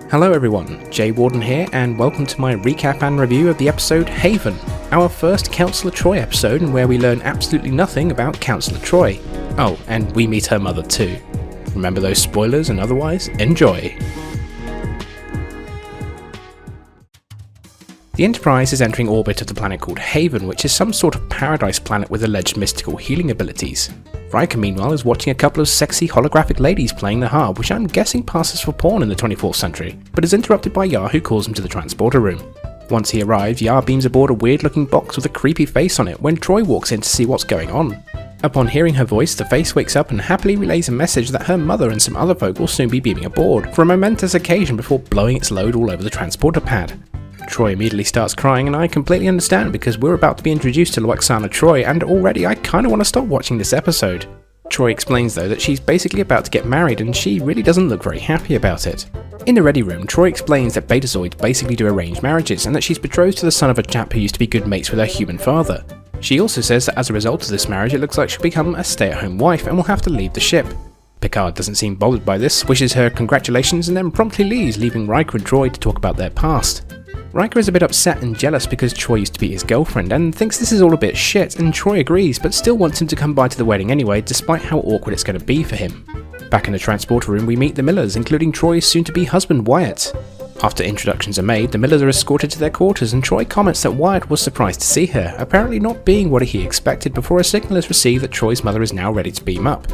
Hello everyone, Jay Warden here, and welcome to my recap and review of the episode Haven, our first Councillor Troi episode, and where we learn absolutely nothing about Councillor Troi. Oh, and we meet her mother too. Remember those spoilers, and otherwise, enjoy! The Enterprise is entering orbit of the planet called Haven, which is some sort of paradise planet with alleged mystical healing abilities. Riker, meanwhile, is watching a couple of sexy holographic ladies playing the harp, which I'm guessing passes for porn in the 24th century, but is interrupted by Yar, who calls him to the transporter room. Once he arrives, Yar beams aboard a weird-looking box with a creepy face on it when Troi walks in to see what's going on. Upon hearing her voice, the face wakes up and happily relays a message that her mother and some other folk will soon be beaming aboard for a momentous occasion before blowing its load all over the transporter pad. Troi immediately starts crying, and I completely understand because we're about to be introduced to Lwaxana Troi, and already I kinda want to stop watching this episode. Troi explains though that she's basically about to get married and she really doesn't look very happy about it. In the ready room, Troi explains that Betazoids basically do arranged marriages and that she's betrothed to the son of a chap who used to be good mates with her human father. She also says that as a result of this marriage it looks like she'll become a stay-at-home wife and will have to leave the ship. Picard doesn't seem bothered by this, wishes her congratulations and then promptly leaves, leaving Riker and Troi to talk about their past. Riker is a bit upset and jealous because Troi used to be his girlfriend and thinks this is all a bit shit, and Troi agrees but still wants him to come by to the wedding anyway, despite how awkward it's going to be for him. Back in the transporter room we meet the Millers, including Troi's soon-to-be husband Wyatt. After introductions are made, the Millers are escorted to their quarters and Troi comments that Wyatt was surprised to see her, apparently not being what he expected, before a signal is received that Troi's mother is now ready to beam up.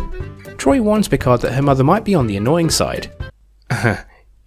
Troi warns Picard that her mother might be on the annoying side.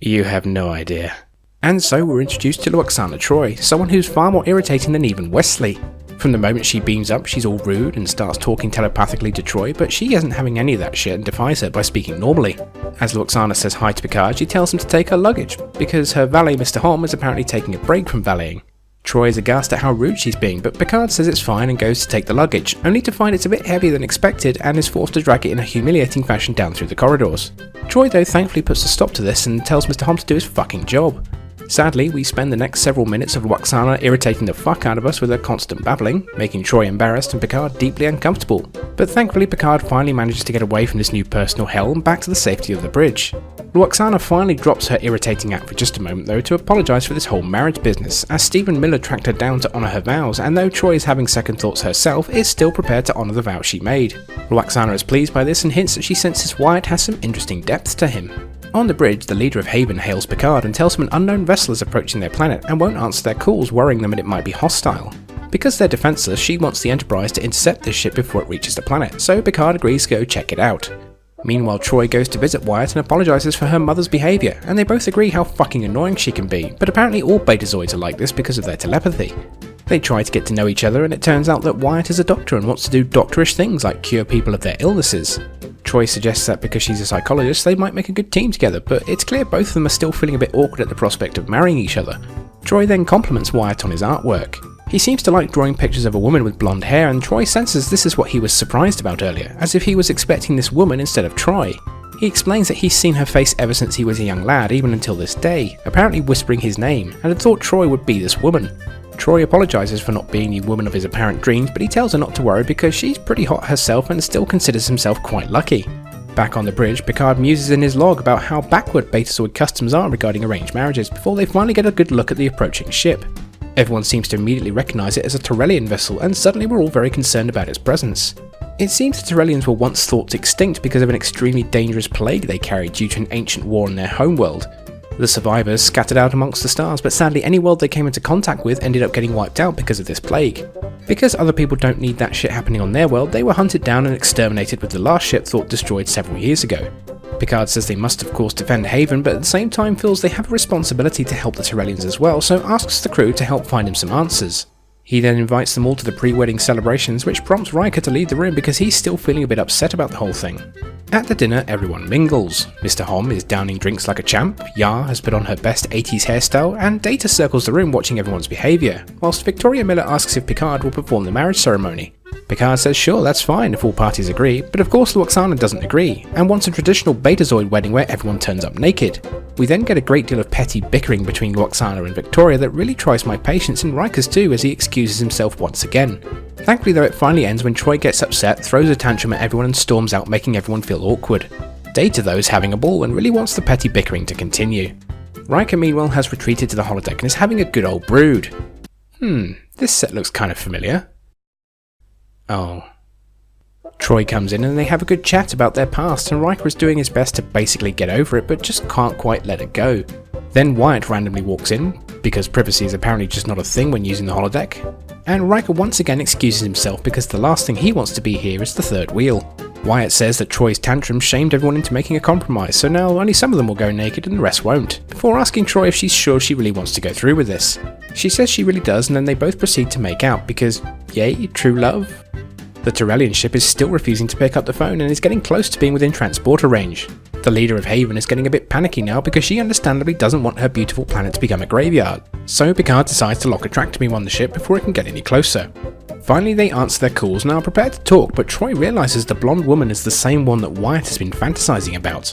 You have no idea. And so we're introduced to Lwaxana Troi, someone who's far more irritating than even Wesley. From the moment she beams up, she's all rude and starts talking telepathically to Troi, but she isn't having any of that shit and defies her by speaking normally. As Lwaxana says hi to Picard, she tells him to take her luggage, because her valet Mr. Hom is apparently taking a break from valeting. Troi is aghast at how rude she's being, but Picard says it's fine and goes to take the luggage, only to find it's a bit heavier than expected and is forced to drag it in a humiliating fashion down through the corridors. Troi though thankfully puts a stop to this and tells Mr. Hom to do his fucking job. Sadly, we spend the next several minutes of Lwaxana irritating the fuck out of us with her constant babbling, making Troi embarrassed and Picard deeply uncomfortable. But thankfully Picard finally manages to get away from this new personal hell and back to the safety of the bridge. Lwaxana finally drops her irritating act for just a moment though to apologise for this whole marriage business, as Stephen Miller tracked her down to honour her vows, and though Troi is having second thoughts herself, is still prepared to honour the vow she made. Lwaxana is pleased by this and hints that she senses Wyatt has some interesting depth to him. On the bridge, the leader of Haven hails Picard and tells him an unknown vessel is approaching their planet and won't answer their calls, worrying them that it might be hostile. Because they're defenseless, she wants the Enterprise to intercept this ship before it reaches the planet, so Picard agrees to go check it out. Meanwhile, Troi goes to visit Wyatt and apologises for her mother's behaviour, and they both agree how fucking annoying she can be, but apparently all Betazoids are like this because of their telepathy. They try to get to know each other, and it turns out that Wyatt is a doctor and wants to do doctorish things like cure people of their illnesses. Troi suggests that because she's a psychologist, they might make a good team together, but it's clear both of them are still feeling a bit awkward at the prospect of marrying each other. Troi then compliments Wyatt on his artwork. He seems to like drawing pictures of a woman with blonde hair, and Troi senses this is what he was surprised about earlier, as if he was expecting this woman instead of Troi. He explains that he's seen her face ever since he was a young lad, even until this day, apparently whispering his name, and had thought Troi would be this woman. Troi apologises for not being the woman of his apparent dreams, but he tells her not to worry because she's pretty hot herself and still considers himself quite lucky. Back on the bridge, Picard muses in his log about how backward Betazoid customs are regarding arranged marriages before they finally get a good look at the approaching ship. Everyone seems to immediately recognise it as a Torellian vessel, and suddenly we're all very concerned about its presence. It seems the Torellians were once thought extinct because of an extremely dangerous plague they carried due to an ancient war in their homeworld. The survivors scattered out amongst the stars, but sadly any world they came into contact with ended up getting wiped out because of this plague. Because other people don't need that shit happening on their world, they were hunted down and exterminated with the last ship thought destroyed several years ago. Picard says they must of course defend Haven, but at the same time feels they have a responsibility to help the Torellians as well, so asks the crew to help find him some answers. He then invites them all to the pre-wedding celebrations, which prompts Riker to leave the room because he's still feeling a bit upset about the whole thing. At the dinner, everyone mingles. Mr. Hom is downing drinks like a champ, Yar has put on her best 80s hairstyle, and Data circles the room watching everyone's behaviour, whilst Victoria Miller asks if Picard will perform the marriage ceremony. Picard says sure, that's fine if all parties agree, but of course Lwaxana doesn't agree, and wants a traditional Betazoid wedding where everyone turns up naked. We then get a great deal of petty bickering between Lwaxana and Victoria that really tries my patience, and Riker's too, as he excuses himself once again. Thankfully though, it finally ends when Troi gets upset, throws a tantrum at everyone and storms out, making everyone feel awkward. Data though is having a ball and really wants the petty bickering to continue. Riker meanwhile has retreated to the holodeck and is having a good old brood. This set looks kind of familiar. Oh. Troi comes in and they have a good chat about their past, and Riker is doing his best to basically get over it but just can't quite let it go. Then Wyatt randomly walks in, because privacy is apparently just not a thing when using the holodeck, and Riker once again excuses himself because the last thing he wants to be here is the third wheel. Wyatt says that Troi's tantrum shamed everyone into making a compromise, so now only some of them will go naked and the rest won't, before asking Troi if she's sure she really wants to go through with this. She says she really does, and then they both proceed to make out because, yay, true love. The Tyrellian ship is still refusing to pick up the phone and is getting close to being within transporter range. The leader of Haven is getting a bit panicky now because she understandably doesn't want her beautiful planet to become a graveyard, so Picard decides to lock a track to beam on the ship before it can get any closer. Finally they answer their calls and are prepared to talk, but Troi realises the blonde woman is the same one that Wyatt has been fantasizing about.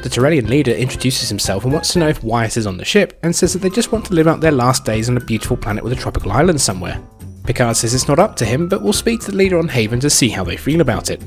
The Tyrellian leader introduces himself and wants to know if Wyatt is on the ship, and says that they just want to live out their last days on a beautiful planet with a tropical island somewhere. Picard says it's not up to him, but will speak to the leader on Haven to see how they feel about it.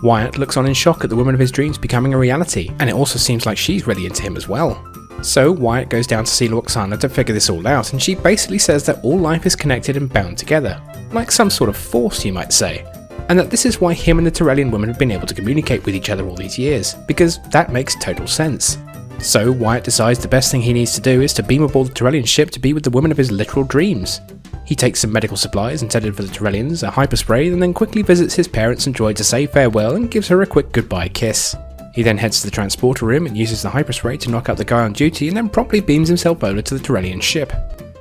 Wyatt looks on in shock at the woman of his dreams becoming a reality, and it also seems like she's really into him as well. So Wyatt goes down to see Lwaxana to figure this all out, and she basically says that all life is connected and bound together, like some sort of force you might say, and that this is why him and the Tyrellian woman have been able to communicate with each other all these years, because that makes total sense. So Wyatt decides the best thing he needs to do is to beam aboard the Tyrellian ship to be with the woman of his literal dreams. He takes some medical supplies intended for the Tyrellians, a hyperspray, and then quickly visits his parents and Droid to say farewell and gives her a quick goodbye kiss. He then heads to the transporter room and uses the hyperspray to knock out the guy on duty, and then promptly beams himself over to the Tyrellian ship.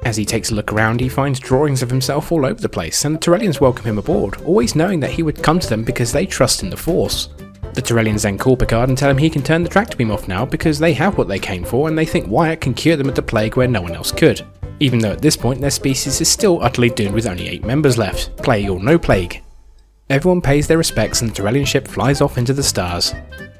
As he takes a look around, he finds drawings of himself all over the place, and the Tyrellians welcome him aboard, always knowing that he would come to them because they trust in the Force. The Tyrellians then call Picard and tell him he can turn the track beam off now because they have what they came for, and they think Wyatt can cure them of the plague where no one else could. Even though at this point their species is still utterly doomed with only 8 members left, plague or no plague. Everyone pays their respects and the Tyrellian ship flies off into the stars.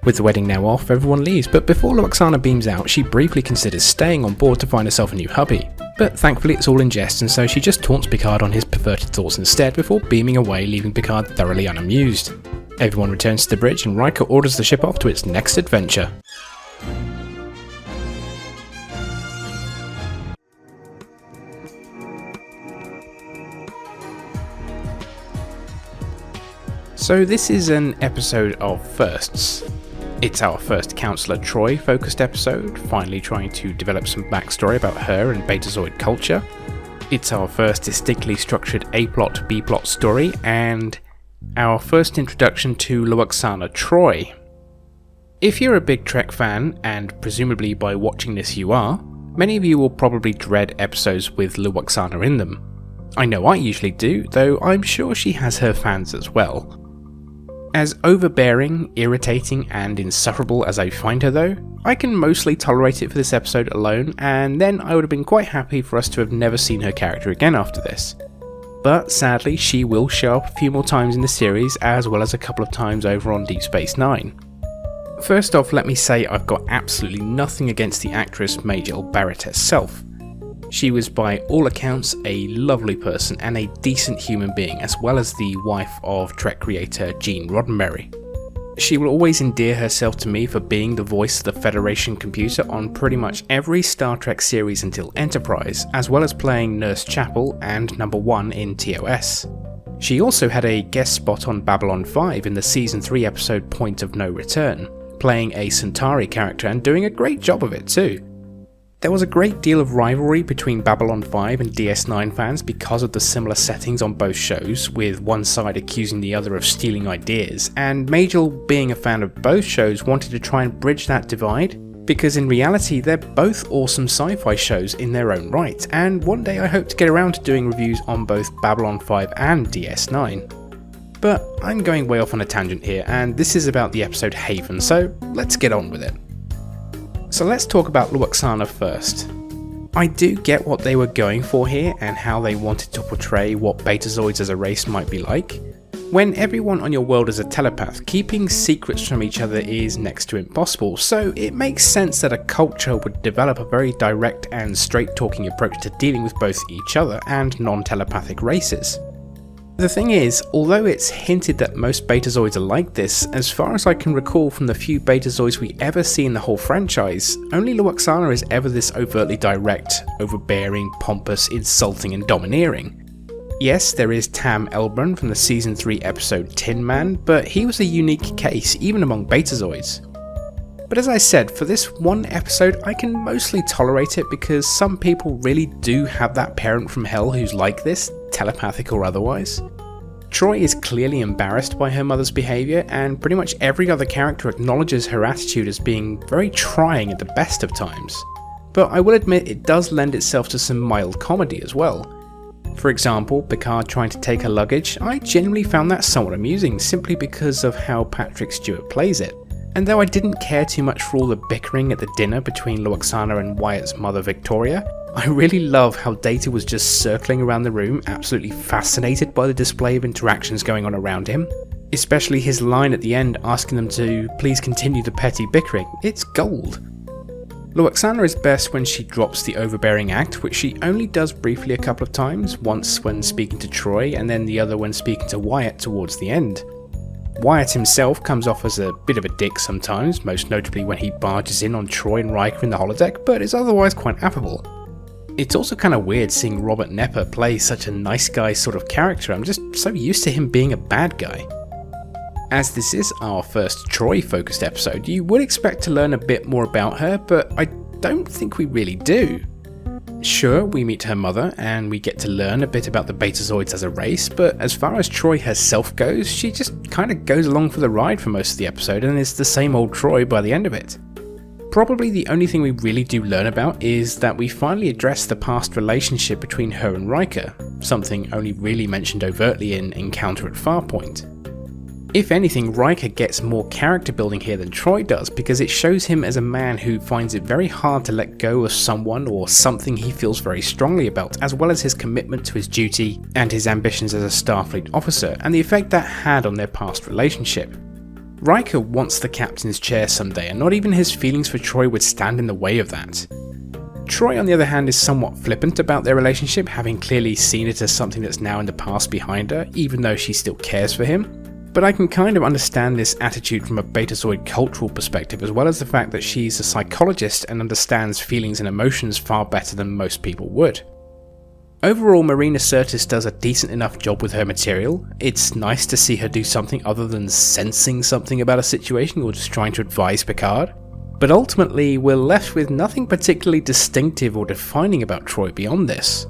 With the wedding now off, everyone leaves, but before Lwaxana beams out, she briefly considers staying on board to find herself a new hubby. But thankfully it's all in jest, and so she just taunts Picard on his perverted thoughts instead before beaming away, leaving Picard thoroughly unamused. Everyone returns to the bridge and Riker orders the ship off to its next adventure. So this is an episode of firsts. It's our first Councillor Troi focused episode, finally trying to develop some backstory about her and Betazoid culture. It's our first distinctly structured A-plot, B-plot story, and our first introduction to Lwaxana Troi. If you're a big Trek fan, and presumably by watching this you are, many of you will probably dread episodes with Lwaxana in them. I know I usually do, though I'm sure she has her fans as well. As overbearing, irritating, and insufferable as I find her though, I can mostly tolerate it for this episode alone, and then I would have been quite happy for us to have never seen her character again after this. But sadly, she will show up a few more times in the series, as well as a couple of times over on Deep Space Nine. First off, let me say I've got absolutely nothing against the actress Majel Barrett herself. She was by all accounts a lovely person and a decent human being, as well as the wife of Trek creator Gene Roddenberry. She will always endear herself to me for being the voice of the Federation computer on pretty much every Star Trek series until Enterprise, as well as playing Nurse Chapel and Number 1 in TOS. She also had a guest spot on Babylon 5 in the Season 3 episode Point of No Return, playing a Centauri character and doing a great job of it too. There was a great deal of rivalry between Babylon 5 and DS9 fans because of the similar settings on both shows, with one side accusing the other of stealing ideas, and Majel, being a fan of both shows, wanted to try and bridge that divide, because in reality they're both awesome sci-fi shows in their own right, and one day I hope to get around to doing reviews on both Babylon 5 and DS9. But I'm going way off on a tangent here, and this is about the episode Haven, so let's get on with it. So let's talk about Lwaxana first. I do get what they were going for here and how they wanted to portray what Betazoids as a race might be like. When everyone on your world is a telepath, keeping secrets from each other is next to impossible, so it makes sense that a culture would develop a very direct and straight-talking approach to dealing with both each other and non-telepathic races. The thing is, although it's hinted that most Betazoids are like this, as far as I can recall from the few Betazoids we ever see in the whole franchise, only Lwaxana is ever this overtly direct, overbearing, pompous, insulting and domineering. Yes, there is Tam Elbrun from the Season 3 episode Tin Man, but he was a unique case even among Betazoids. But as I said, for this one episode I can mostly tolerate it because some people really do have that parent from hell who's like this, telepathic or otherwise. Troi is clearly embarrassed by her mother's behaviour, and pretty much every other character acknowledges her attitude as being very trying at the best of times. But I will admit it does lend itself to some mild comedy as well. For example, Picard trying to take her luggage, I genuinely found that somewhat amusing simply because of how Patrick Stewart plays it. And though I didn't care too much for all the bickering at the dinner between Lwaxana and Wyatt's mother Victoria, I really love how Data was just circling around the room, absolutely fascinated by the display of interactions going on around him. Especially his line at the end asking them to please continue the petty bickering, it's gold. Lwaxana is best when she drops the overbearing act, which she only does briefly a couple of times, once when speaking to Troi and then the other when speaking to Wyatt towards the end. Wyatt himself comes off as a bit of a dick sometimes, most notably when he barges in on Troi and Riker in the holodeck, but is otherwise quite affable. It's also kind of weird seeing Robert Nepper play such a nice guy sort of character. I'm just so used to him being a bad guy. As this is our first Troi focused episode, you would expect to learn a bit more about her, but I don't think we really do. Sure, we meet her mother and we get to learn a bit about the Betazoids as a race, but as far as Troi herself goes, she just kind of goes along for the ride for most of the episode and is the same old Troi by the end of it. Probably the only thing we really do learn about is that we finally address the past relationship between her and Riker, something only really mentioned overtly in Encounter at Farpoint. If anything, Riker gets more character building here than Troi does because it shows him as a man who finds it very hard to let go of someone or something he feels very strongly about, as well as his commitment to his duty and his ambitions as a Starfleet officer and the effect that had on their past relationship. Riker wants the captain's chair someday, and not even his feelings for Troi would stand in the way of that. Troi, on the other hand, is somewhat flippant about their relationship, having clearly seen it as something that's now in the past behind her, even though she still cares for him. But I can kind of understand this attitude from a Betazoid cultural perspective, as well as the fact that she's a psychologist and understands feelings and emotions far better than most people would. Overall, Marina Sirtis does a decent enough job with her material. It's nice to see her do something other than sensing something about a situation or just trying to advise Picard. But ultimately, we're left with nothing particularly distinctive or defining about Troi beyond this.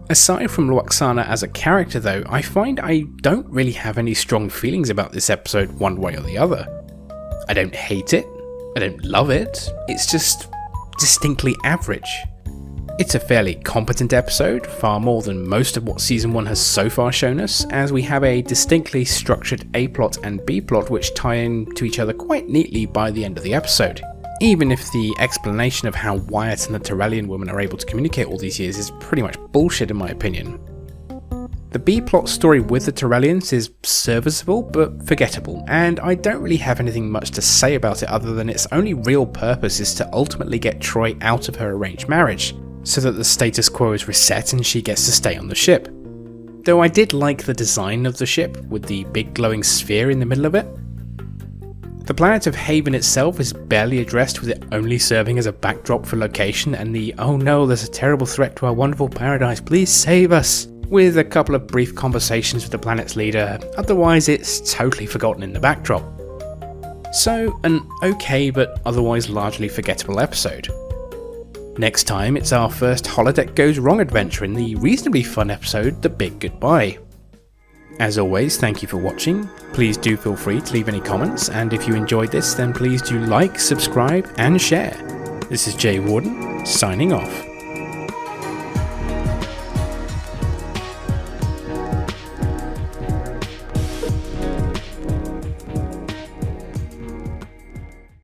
Aside from Lwaxana as a character though, I find I don't really have any strong feelings about this episode one way or the other. I don't hate it, I don't love it, it's just distinctly average. It's a fairly competent episode, far more than most of what Season 1 has so far shown us, as we have a distinctly structured A-plot and B-plot which tie in to each other quite neatly by the end of the episode. Even if the explanation of how Wyatt and the Terrellian woman are able to communicate all these years is pretty much bullshit in my opinion. The B-plot story with the Terrellians is serviceable but forgettable, and I don't really have anything much to say about it other than its only real purpose is to ultimately get Troi out of her arranged marriage, so that the status quo is reset and she gets to stay on the ship. Though I did like the design of the ship, with the big glowing sphere in the middle of it. The planet of Haven itself is barely addressed, with it only serving as a backdrop for location and the "oh no, there's a terrible threat to our wonderful paradise, please save us," with a couple of brief conversations with the planet's leader, otherwise it's totally forgotten in the backdrop. So, an okay but otherwise largely forgettable episode. Next time, it's our first holodeck goes wrong adventure in the reasonably fun episode The Big Goodbye. As always, thank you for watching. Please do feel free to leave any comments, and if you enjoyed this then please do like, subscribe and share. This is Jay Warden, signing off.